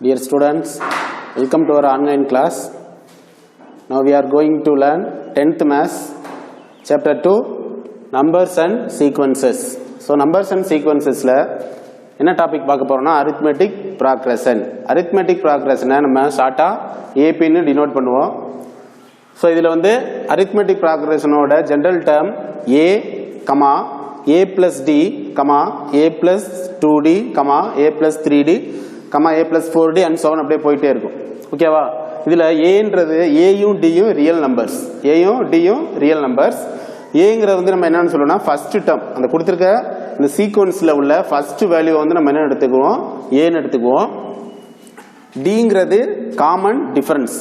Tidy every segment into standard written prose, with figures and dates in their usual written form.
Dear students, welcome to our online class. Now we are going to learn 10th Maths, Chapter 2, Numbers and Sequences. So, Numbers and Sequences la என்ன topic பார்க்க போறோம்னா arithmetic progression. Arithmetic progression நம்ம ஷார்ட்டா AP ன்னு denote பண்ணுவோம். So, இதுல வந்து arithmetic progression ஓட general term A, A plus D, A plus 2D, A plus 3D, A plus 4D and so on அப்படியே போயிட்டே இருக்கும். ஓகேவா? இதுல Aன்றது Aயும் Dயும் ரியல் நம்பர்ஸ். Aயும் Dயும் ரியல் நம்பர்ஸ். Aங்கிறது வந்து நம்ம என்னன்னு சொல்லணும்னா ஃபர்ஸ்ட் டேர்ம். அந்த கொடுத்திருக்க இந்த சீக்வென்ஸ்ல உள்ள ஃபர்ஸ்ட் வேல்யூ வந்து நம்ம என்ன எடுத்துக்குவோம்? Aன்னு எடுத்துக்குவோம். Dங்கிறது காமன் டிஃபரன்ஸ்.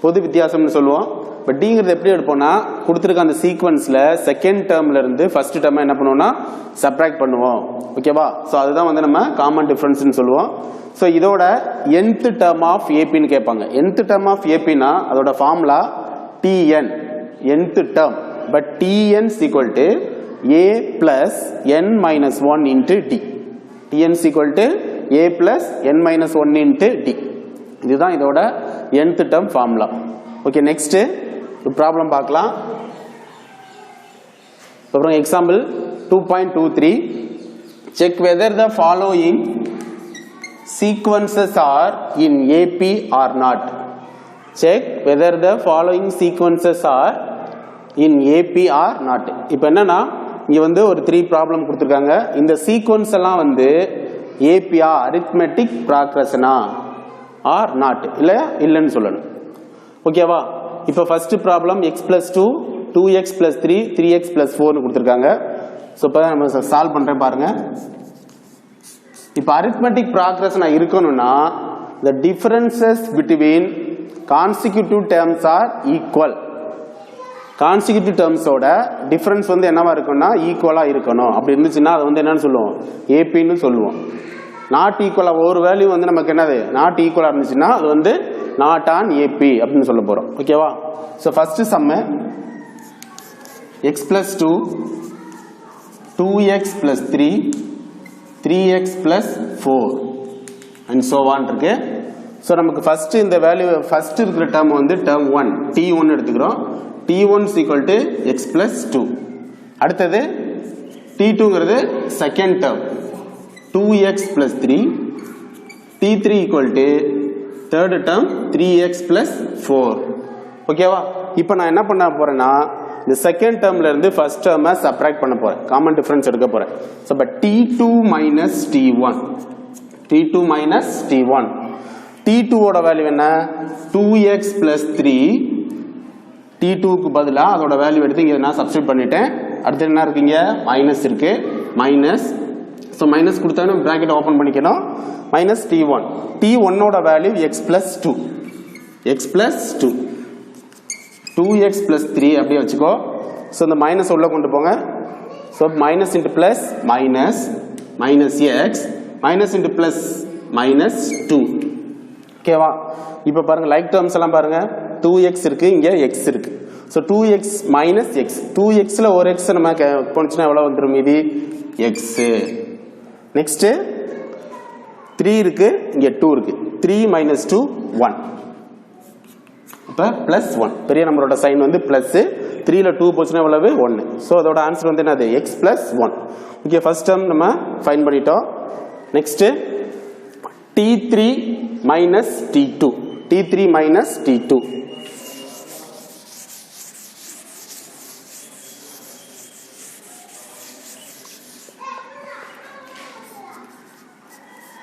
பொது வித்தியாசம்னு சொல்லுவோம். பட் Dங்கிறது எப்படி எடுப்போம்னா கொடுத்திருக்க அந்த சீக்வென்ஸ்ல செகண்ட் டேர்ம்ல இருந்து ஃபர்ஸ்ட் டேர்மை என்ன பண்ணுவோம்னா சப்ட்ராக்ட் பண்ணுவோம். ஓகேவா? சோ அதுதான் வந்து நம்ம காமன் டிஃபரன்ஸ்னு சொல்லுவோம். சோ இதோட nth term of AP ன்னு கேட்பாங்க. nth term of AP னா அதோட formula Tn, nth term. But Tn is equal to A plus n minus 1 into D. Tn is equal to A plus n minus 1 into D. இதுதான் இதோட nth term formula. Okay, next problem பார்க்கலாம். அப்புறம் example 2.23 check whether the following sequences are in AP or not. Check whether the following sequences are in AP or not. இப்போ என்னன்னா இங்க வந்து ஒரு 3 problem கொடுத்திருக்காங்க. இந்த சீக்வென்ஸ் எல்லாம் வந்து AP arithmetic progression or not இல்லன்னு சொல்லணும். ஓகேவா? இப்போ first problem x plus 2 2x plus 3 3x plus 4 னு கொடுத்திருக்காங்க. சோ இப்போ நம்ம சால்வ் பண்றேன் பாருங்க. இப்போ arithmetic progression இருக்கணும்னா the differences between consecutive terms are equal. consecutive terms ஓட டிஃபரன்ஸ் வந்து என்னவா இருக்கும்னா ஈக்குவலா இருக்கணும். அப்படி இருந்துச்சுன்னா அது வந்து என்னன்னு சொல்லுவோம்? AP ன்னு சொல்லுவோம். நாட் ஈக்குவலா ஒரு வேல்யூ வந்து நமக்கு என்னது நாட் ஈக்குவலா இருந்துச்சுன்னா அது வந்து நாட் ஆன் AP அப்படின்னு சொல்ல போறோம். ஓகேவா? So first sum x plus 2 2x plus 3 3x plus 4 and so on இருக்கு. சோ நமக்கு ஃபர்ஸ்ட் இந்த வேல்யூ ஃபர்ஸ்ட் இருக்கிற டேர்ம் வந்து டேர்ம் 1 t1 எடுத்துக்கிறோம். t1 is equal to x plus 2. அடுத்தது t2ங்கிறது second term 2x plus 3 t3 equal to third term 3x plus 4. ஓகேவா? இப்போ நான் என்ன பண்ண போறேன்னா இந்த செகண்ட் டேர்ம்ல இருந்து ஃபர்ஸ்ட் டேர்மை சப்ட்ராக்ட் பண்ண போறேன். காமன் டிஃபரன்ஸ் எடுக்க போறேன். So but t2 minus t1 t2 minus t1 t2 ஓட வேல்யூ என்ன 2x plus 3 t2 க்கு பதிலா அதோட வேல்யூ எடுத்து இங்க நான் சப்ஸ்டிட்யூட் பண்ணிட்டேன். அடுத்து என்ன இருக்குங்க மைனஸ் இருக்கு. மைனஸ் சோ மைனஸ் கொடுத்தானே பிராக்கெட் ஓபன் பண்ணிக்கணும். மைனஸ் t1 t1 ஓட value x plus 2 x plus 2 2x plus 3 அப்படியே வச்சுக்கோ. சோ இந்த மைனஸ் உள்ள கொண்டு போங்க. So minus into plus minus minus x minus into plus minus 2. ஓகேவா? இப்போ பாருங்க லைக் டேர்ம்ஸ் எல்லாம் பாருங்க 2x இருக்கு, இங்க x இருக்கு. So 2x minus x 2x ல ஒரு x நம்ம போனுச்சுனா எவ்வளவு வந்துரும் மீதி x. நெக்ஸ்ட் 3 இருக்கு, இங்க 2 இருக்கு. 3 minus 2 1. அப்ப பிளஸ் 1. பெரிய நம்பரோட சைன் வந்து பிளஸ் 3 ல 2 போச்சுனா எவ்வளவு 1. சோ அதோட ஆன்சர் வந்து என்னது x plus 1. Okay, first term நம்ம ஃபைண்ட் பண்ணிட்டோம். Next t3 minus t2 t3 minus t2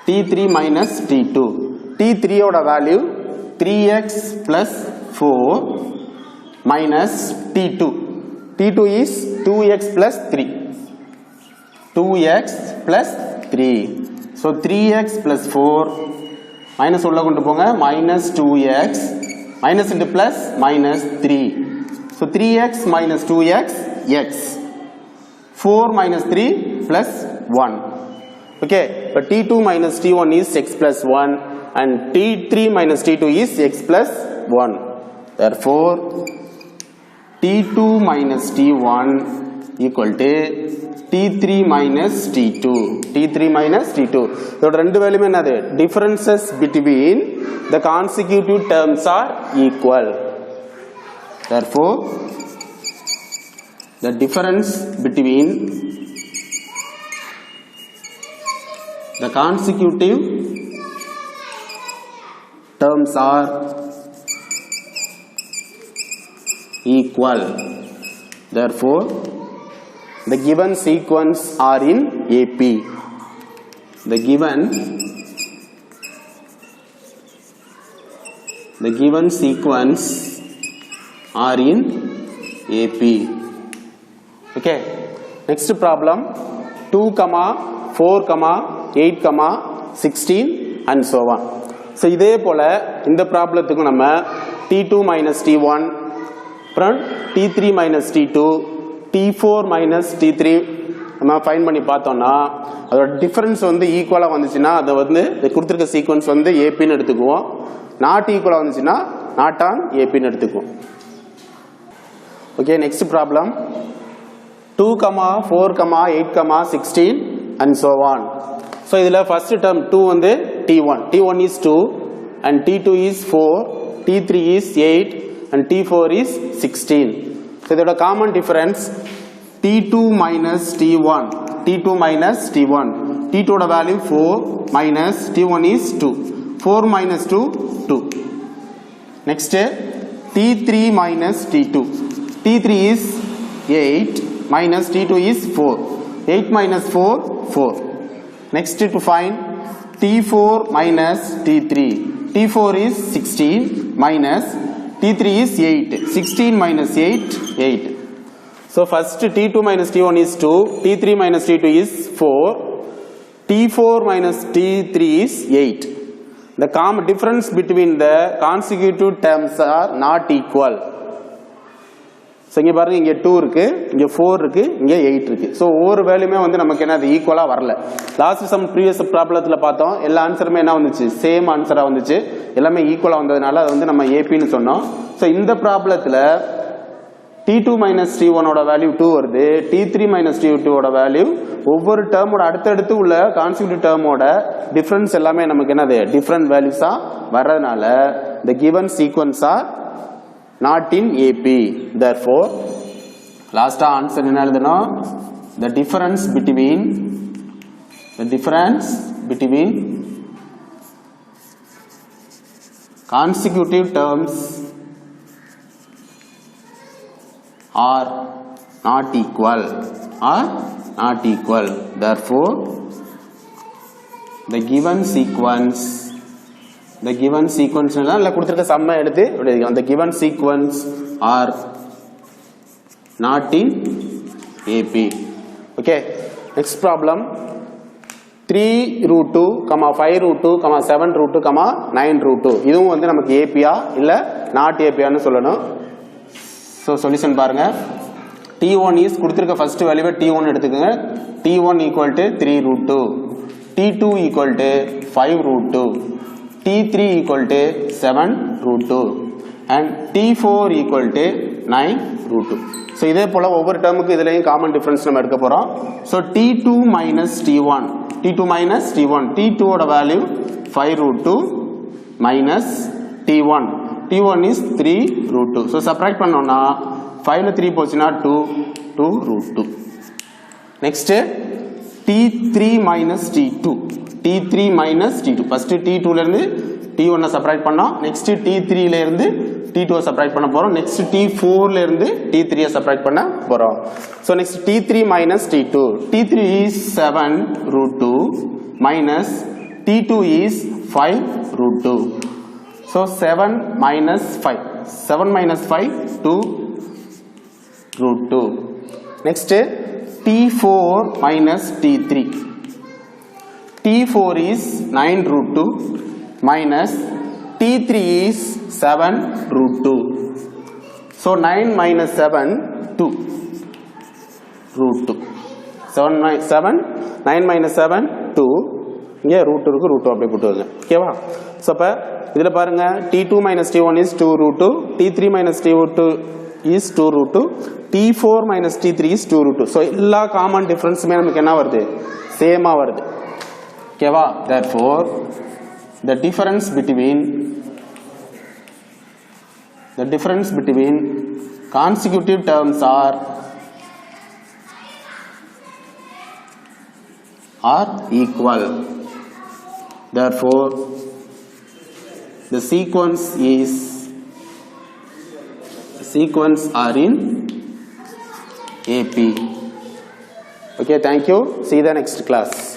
t3 minus t2 t3 ஓட value 3x plus 4 minus t2 t2 is 2x plus 3 2x plus 3 so 3x plus 4 minus உள்ள கொண்டு போங்க minus 2x minus into plus minus 3 so 3x minus 2x x 4 minus 3 plus 1. Okay, but t2 minus t1 is x plus 1 and t3 minus t2 is x plus 1. Therefore, t2 minus t1 equal to T3 minus T2. T3 minus T2. இதோட ரெண்டு வேல்யூமே என்னது? Differences between the consecutive terms are equal. Therefore, the difference between the consecutive terms are equal. Therefore, the given sequence are in AP. The given sequence are in AP. Okay. Next problem 2, 4, 8, 16 and so on. So இதே போல இந்த ப்ராப்ளத்துக்கு நம்ம T2 minus T1 அப்புறம் T3 minus T2 T4 minus T3 நம்ம find பண்ணி பார்த்தோம்னா அதோட difference வந்து ஈக்குவலா வந்துச்சுன்னா அதை வந்து கொடுத்திருக்க சீக்வன்ஸ் வந்து ஏபின்னு எடுத்துக்குவோம். நாட் ஈக்குவலா வந்துச்சுன்னா நாட் ஆன் ஏபின்னு எடுத்துக்குவோம். Okay, next problem 2, 4, 8, 16 and so on. So இதுல first term 2 வந்து T1. T1 is 2 and T2 is 4, T3 is 8 and T4 is 16. So இதோட common difference T2 minus T1. T2 minus T1. T2 ஓட value 4 minus T1 is 2. 4 minus 2, 2. Next T3 minus T2. T3 is 8 minus T2 is 4. 8 minus 4, 4. Next to find T4 minus T3. T4 is 16 minus T3 is 8. 16 minus 8, 8. So first T2 minus T1 is 2. T3 minus T2 is 4. T4 minus T3 is 8. The common difference between the consecutive terms are not equal. So இங்க பாருங்க, இங்க 2 இருக்கு, இங்க 4 இருக்கு, இங்க 8 இருக்கு. So ஒவ்வொரு வேல்யூமே வந்து நமக்கு என்ன அது ஈக்குவலா வரல. லாஸ்ட் சம் ப்ரீவியஸ் ப்ராப்ளத்துல பார்த்தோம், எல்லா ஆன்சருமே என்ன வந்துச்சு? சேம் ஆன்சரா வந்துச்சு. எல்லாமே ஈக்குவலா வந்ததனால அது வந்து நம்ம ஏபின்னு சொன்னோம். சோ இந்த ப்ராப்ளத்துல T2 minus T1 ஓட வேல்யூ 2 வருது. T3 minus T2 ஓட வேல்யூ ஒவ்வொரு டேர்மோட அடுத்தடுத்து உள்ள கான்ஸ்டிடியூட்டிவ் டேர்மோட டிஃபரன்ஸ் எல்லாமே நமக்கு என்னது? டிஃபரண்ட் வேல்யூஸா வரதுனால the given sequence are not in AP. Therefore, last answer என்ன எழுதணும்? The difference between consecutive terms are not equal. Therefore, the given sequence எல்லாம் கொடுத்திருக்க சம்ம எடுத்து the given sequence are not in AP. Okay, next problem 3 root 2, 5 root 2, 7 root 2, 9 root 2. இதுவும் வந்து நமக்கு ஏபியா இல்ல நாட் ஏபியான்னு சொல்லணும். So solution பாருங்க. T1 is கொடுத்திருக்க first value T1 எடுத்துக்கங்க. T1 equal to 3 root 2. T2 equal to 5 root 2. T3 equal to 7 root 2. And T4 equal to 9 root 2. So இதே போல ஒவ்வொரு டேர்முக்கு இதுலயும் காமன் டிஃபரன்ஸ் நம்ம எடுக்க போறோம். So T2 minus T1. T2 ஓட value 5 root 2 minus T1. T1 is 3 root 2. So subtract பண்ணோம்னா 5ல 3 போச்சுனா 2 root 2. Next T3 minus T2. First T2 ல இருந்து T1 subtract பண்ணோம். Next T3 ல இருந்து T2 subtract பண்ண போறோம். Next T4 ல இருந்து T3 subtract பண்ண போறோம். So next T3 minus T2. T3 is 7 root 2 minus T2 is 5 root 2. So 7 minus 5. 7 minus 5, 2 root 2. Next T4 minus T3. T4 is 9 root 2 minus T3 is 7 root 2. So 9 minus 7, 2 root 2. 9 minus 7, 2. இங்கே root 2 இருக்கு, root 2 அப்படியே போட்டு வருங்க. ஓகேவா? So இப்போ இதில் பாருங்க T2 minus T1 is 2 root 2. T3 minus T2 is 2 root 2, T4 minus T3 is 2 root 2. So எல்லா common difference நமக்கு என்ன வருது சேமா வருது ஓகேவா therefore the difference between consecutive terms are equal. Therefore the sequence are in AP. Okay, thank you. See you the next class.